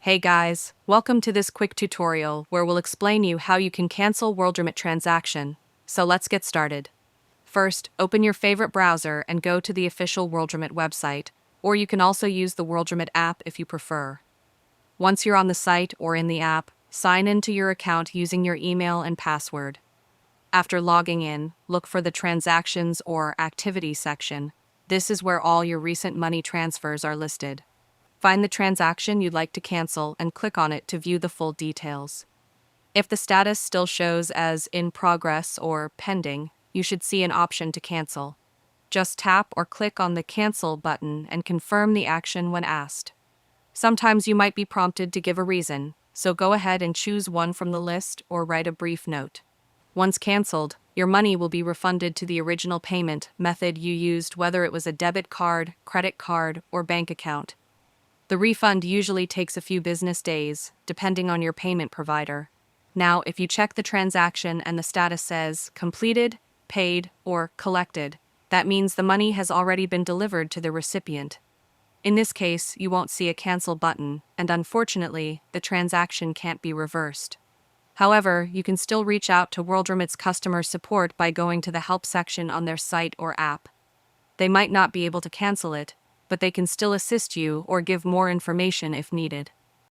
Hey guys, welcome to this quick tutorial where we'll explain you how you can cancel Worldremit transaction. So let's get started. First, open your favorite browser and go to the official Worldremit website, or you can also use the Worldremit app if you prefer. Once you're on the site or in the app, sign into your account using your email and password. After logging in, look for the Transactions or Activity section. This is where all your recent money transfers are listed. Find the transaction you'd like to cancel and click on it to view the full details. If the status still shows as in progress or pending, you should see an option to cancel. Just tap or click on the Cancel button and confirm the action when asked. Sometimes you might be prompted to give a reason, so go ahead and choose one from the list or write a brief note. Once canceled, your money will be refunded to the original payment method you used, whether it was a debit card, credit card, or bank account. The refund usually takes a few business days, depending on your payment provider. Now, if you check the transaction and the status says completed, paid, or collected, that means the money has already been delivered to the recipient. In this case, you won't see a cancel button, and unfortunately, the transaction can't be reversed. However, you can still reach out to Worldremit's customer support by going to the help section on their site or app. They might not be able to cancel it, but they can still assist you or give more information if needed.